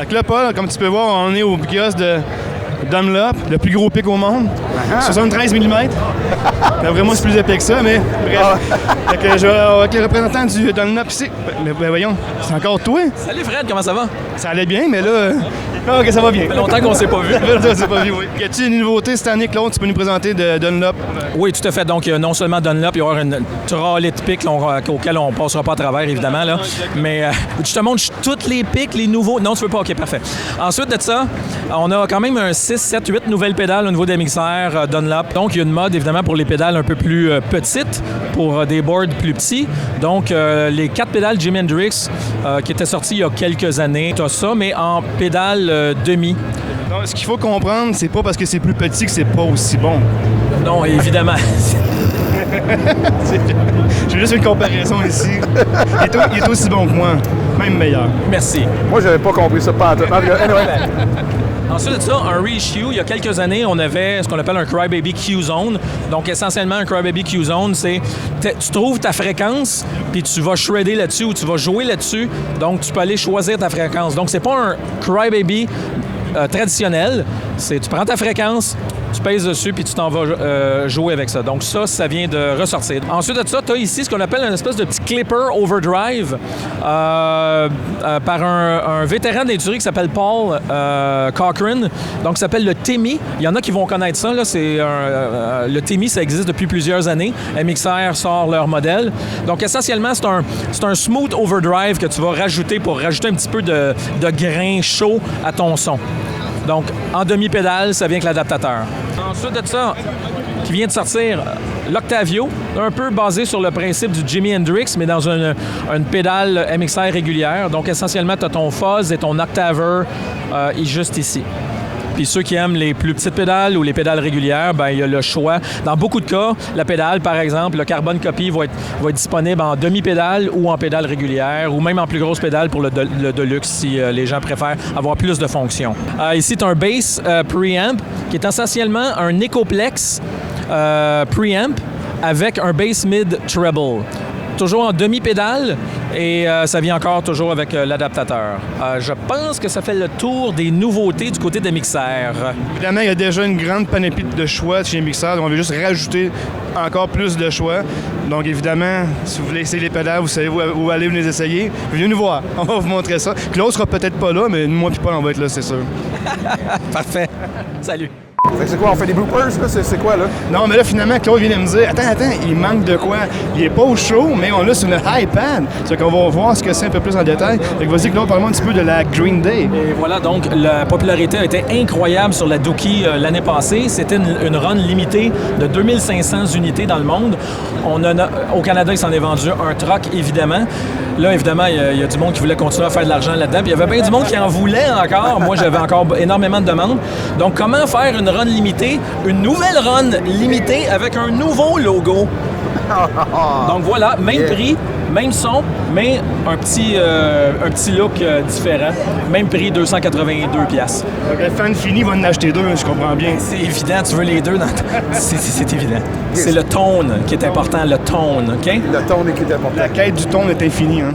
Fait que là, Paul, comme tu peux voir, on est au kiosque de Dunlop, le plus gros pic au monde. 73 mm. Vraiment, c'est plus épais que ça, mais bref. Fait que je vais avec le représentant du Dunlop ici. Ben voyons, c'est encore toi? Salut Fred, comment ça va? Ça allait bien, mais là... OK, ça va bien. Ça fait longtemps qu'on s'est pas vu. Ça fait longtemps qu'on s'est pas vu, oui. Y a-t-il une nouveauté cette année, Claude? Tu peux nous présenter de Dunlop? Oui, tout à fait. Donc, non seulement Dunlop, il y aura une trolley de pics auquel on ne passera pas à travers, évidemment. Là. Mais je te montre toutes les pics, les nouveaux... Non, tu veux pas? OK, parfait. Ensuite de ça, on a quand même un 6, 7, 8 nouvelles pédales au niveau des mixeurs Dunlop. Donc, il y a une mode, évidemment, pour les pédales un peu plus petites, pour des boards plus petits. Donc, les 4 pédales Jimi Hendrix qui étaient sorties il y a quelques années, tu as ça, mais en pédale demi. Non, ce qu'il faut comprendre, c'est pas parce que c'est plus petit que c'est pas aussi bon. Non, évidemment. J'ai juste une comparaison ici. Il est aussi bon que moi, même meilleur. Merci. Moi, j'avais pas compris ça pas en tout. Anyway. Ensuite de ça, un reissue, il y a quelques années, on avait ce qu'on appelle un Crybaby Q-Zone. Donc, essentiellement, un Crybaby Q-Zone, c'est tu trouves ta fréquence, puis tu vas shredder là-dessus ou tu vas jouer là-dessus. Donc, tu peux aller choisir ta fréquence. Donc, c'est pas un Crybaby traditionnel. C'est tu prends ta fréquence, tu pèses dessus, puis tu t'en vas jouer avec ça. Donc ça vient de ressortir. Ensuite de ça, tu as ici ce qu'on appelle une espèce de petit clipper overdrive par un vétéran d'industrie qui s'appelle Paul Cochrane. Donc, ça s'appelle le TEMI. Il y en a qui vont connaître ça. Là. Le TEMI, ça existe depuis plusieurs années. MXR sort leur modèle. Donc, essentiellement, c'est un smooth overdrive que tu vas rajouter pour rajouter un petit peu de grain chaud à ton son. Donc, en demi-pédale, ça vient avec l'adaptateur. Ensuite de ça, qui vient de sortir, l'Octavio, un peu basé sur le principe du Jimi Hendrix, mais dans une pédale MXR régulière. Donc, essentiellement, tu as ton fuzz et ton octaver juste ici. Puis ceux qui aiment les plus petites pédales ou les pédales régulières, bien, il y a le choix. Dans beaucoup de cas, la pédale, par exemple, le Carbon Copy va être disponible en demi-pédale ou en pédale régulière, ou même en plus grosse pédale pour le Deluxe si les gens préfèrent avoir plus de fonctions. Ici, tu as un bass preamp qui est essentiellement un Echoplex preamp avec un bass mid treble. Toujours en demi-pédale et ça vient encore toujours avec l'adaptateur. Je pense que ça fait le tour des nouveautés du côté des mixeurs. Évidemment, il y a déjà une grande panoplie de choix chez les mixeurs. On veut juste rajouter encore plus de choix. Donc, évidemment, si vous voulez essayer les pédales, vous savez où aller vous les essayer. Venez nous voir. On va vous montrer ça. Claude sera peut-être pas là, mais moi et Paul, on va être là, c'est sûr. Parfait. Salut. Fait que c'est quoi, on fait des bloopers, là? C'est quoi, là? Non, mais là, finalement, Claude vient de me dire, attends, il manque de quoi? Il est pas au show, mais on l'a sur le iPad. C'est qu'on va voir ce que c'est un peu plus en détail. Fait que vas-y, Claude, parle-moi un petit peu de la Green Day. Et voilà, donc, la popularité a été incroyable sur la Dookie l'année passée. C'était une run limitée de 2500 unités dans le monde. Au Canada, il s'en est vendu un troc, évidemment. Là, évidemment, il y a du monde qui voulait continuer à faire de l'argent là-dedans. Puis il y avait bien du monde qui en voulait encore. Moi, j'avais encore énormément de demandes. Donc, comment faire une run limitée? Une nouvelle run limitée avec un nouveau logo. Donc voilà, même prix, même son, mais un petit look différent. Même prix, 282$. Donc, le fan fini va en acheter deux, je comprends bien. C'est évident, tu veux les deux. C'est évident. C'est le tone qui est important, le tone, OK? Le tone qui est important. La quête du ton est infinie, hein?